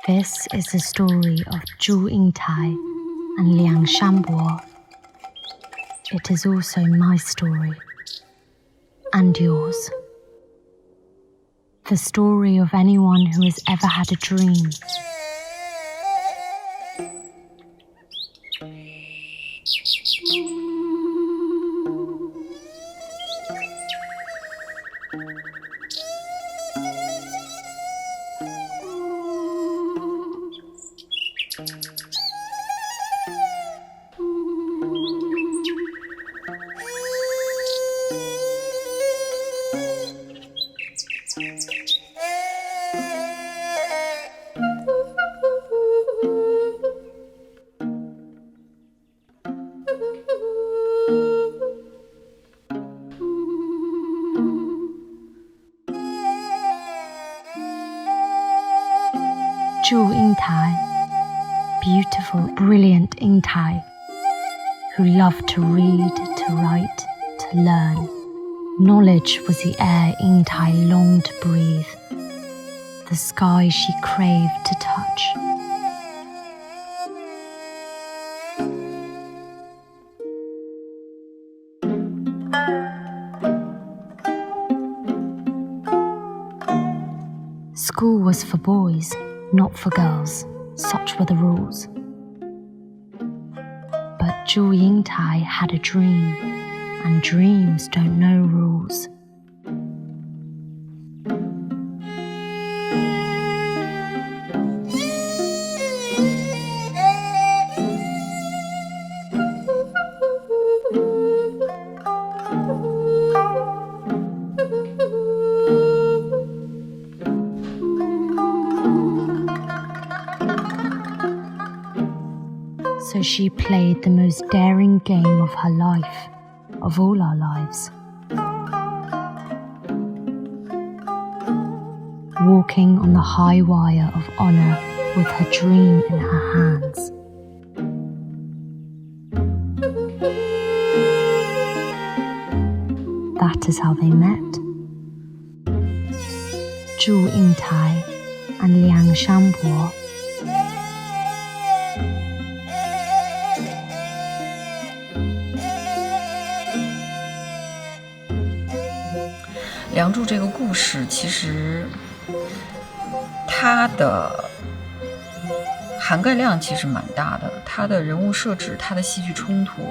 This is the story of Yingtai and Liang Shanbo. It is also my story, and yours. The story of anyone who has ever had a dream. Yingtai, beautiful, brilliant Yingtai, who loved to read, to write, to learn. Knowledge was the air Yingtai longed to breathe, the sky she craved to touch. School was for boys, not for girls. Such were the rules. But Yingtai had a dream, and dreams don't know rules. So she played the most daring game of her life, of all our lives. Walking on the high wire of honor with her dream in her hands. That is how they met. Yingtai and Liang Shanbo.梁祝这个故事，其实它的涵盖量其实蛮大的，它的人物设置，它的戏剧冲突，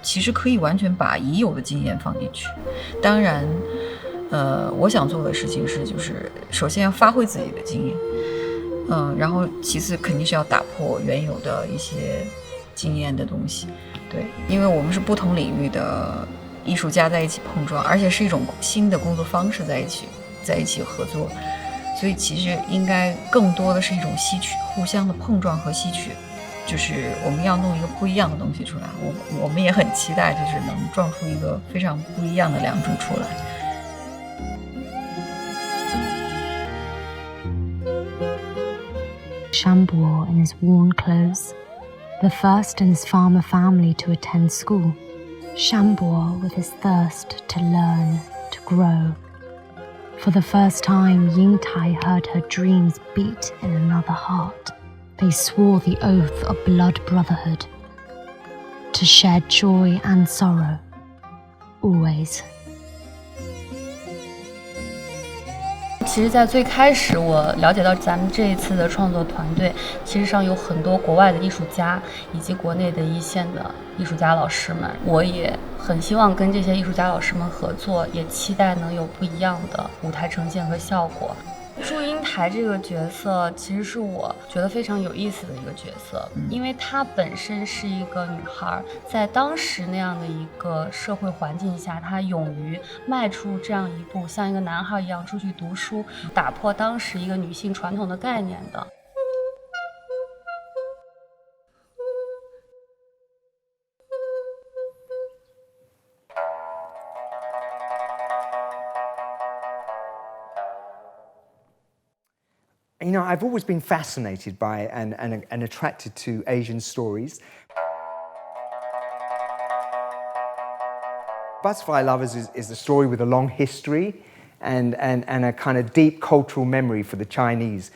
其实可以完全把已有的经验放进去。当然，我想做的事情是，就是首先要发挥自己的经验，然后其次肯定是要打破原有的一些经验的东西，对，因为我们是不同领域的艺术家在一起碰撞，而且是一种新的工作方式在一起合作，所以其实应该更多的是一种吸取，互相的碰撞和吸取，就是我们要弄一个不一样的东西出来。我们也很期待，就是能撞出一个非常不一样的梁祝出来。Shanbo in his worn clothes, the first in his farmer family to attend school. Shanbo with his thirst to learn, to grow. For the first time, Yingtai heard her dreams beat in another heart. They swore the oath of blood brotherhood, to share joy and sorrow, always. 其实在最开始我了解到咱们这一次的创作团队其实上有很多国外的艺术家以及国内的一线的艺术家老师们，我也很希望跟这些艺术家老师们合作，也期待能有不一样的舞台呈现和效果。Yingtai这个角色其实是我觉得非常有意思的一个角色，因为她本身是一个女孩，在当时那样的一个社会环境下，她勇于迈出这样一步，像一个男孩一样出去读书，打破当时一个女性传统的概念的。You know, I've always been fascinated by and attracted to Asian stories. Butterfly Lovers is a story with a long history and a kind of deep cultural memory for the Chinese.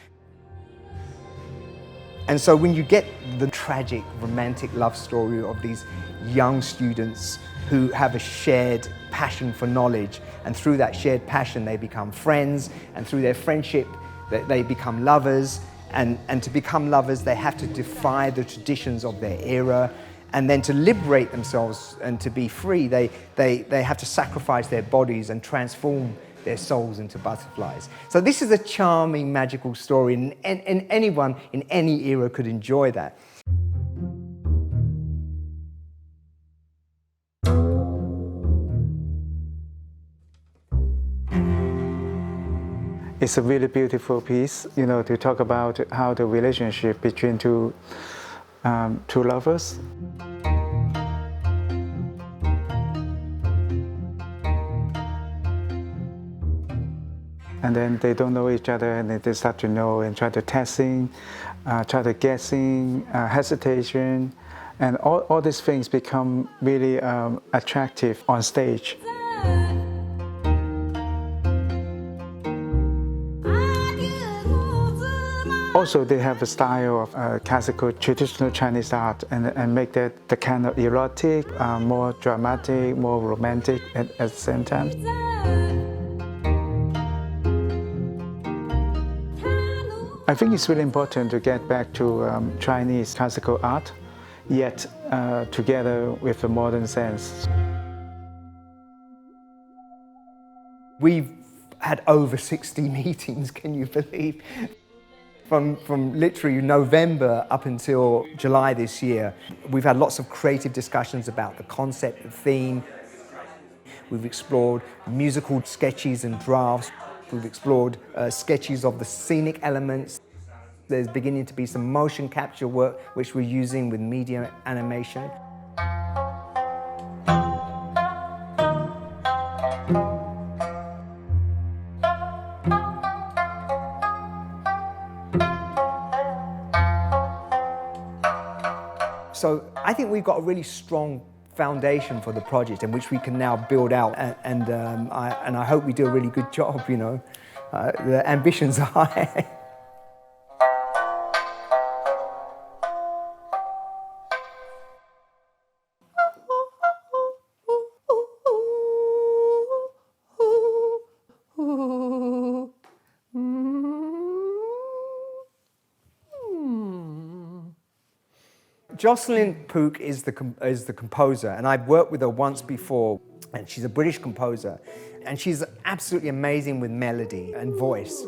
And so when you get the tragic, romantic love story of these young students who have a shared passion for knowledge, and through that shared passion they become friends, and through their friendship they become lovers, and to become lovers they have to defy the traditions of their era, and then to liberate themselves and to be free they have to sacrifice their bodies and transform their souls into butterflies. So this is a charming, magical story, and anyone in any era could enjoy that. It's a really beautiful piece, you know, to talk about how the relationship between two lovers. And then they don't know each other, and they start to know and try to testing, try to guessing, hesitation, and all these things become really attractive on stage. Also, they have a style of classical, traditional Chinese art, and make that the kind of erotic, more dramatic, more romantic at the same time. I think it's really important to get back to Chinese classical art, yet together with the modern sense. We've had over 60 meetings, can you believe? From literally November up until July this year, we've had lots of creative discussions about the concept, the theme. We've explored musical sketches and drafts. We've explored sketches of the scenic elements. There's beginning to be some motion capture work which we're using with media animation. So I think we've got a really strong foundation for the project in which we can now build out, and I hope we do a really good job, you know. The ambitions are high. Jocelyn Pook is the composer, and I've worked with her once before, and she's a British composer, and she's absolutely amazing with melody and voice.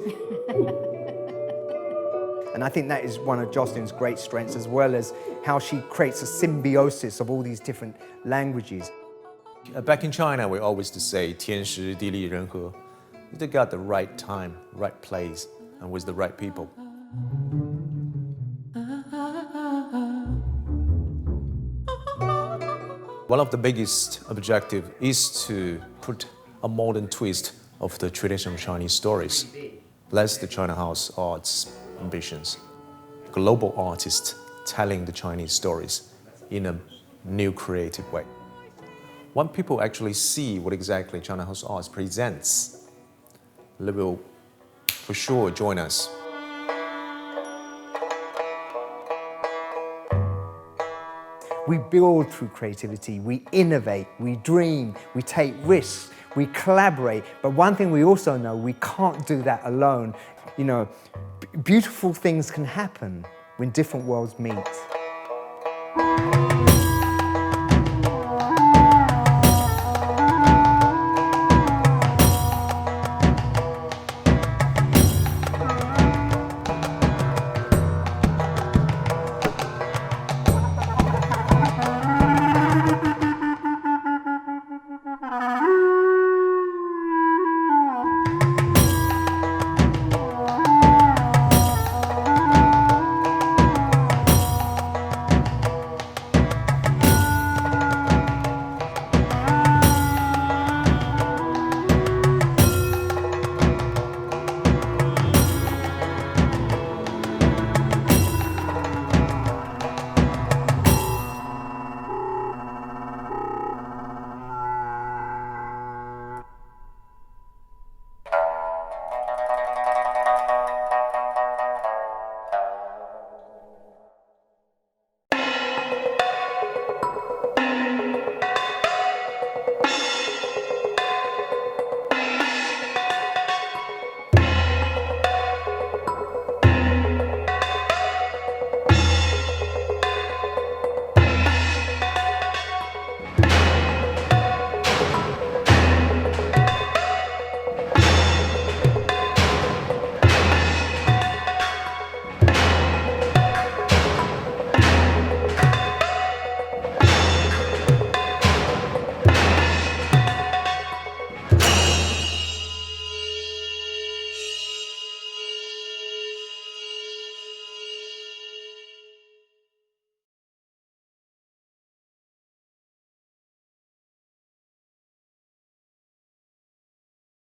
And I think that is one of Jocelyn's great strengths, as well as how she creates a symbiosis of all these different languages. Back in China, we always say 天时地利人和. They got the right time, right place, and with the right people. One of the biggest objectives is to put a modern twist of the traditional Chinese stories. That's the China House Art's ambitions. Global artists telling the Chinese stories in a new creative way. When people actually see what exactly China House Arts presents, they will for sure join us. We build through creativity, we innovate, we dream, we take risks, we collaborate. But one thing we also know, we can't do that alone. You know, beautiful things can happen when different worlds meet.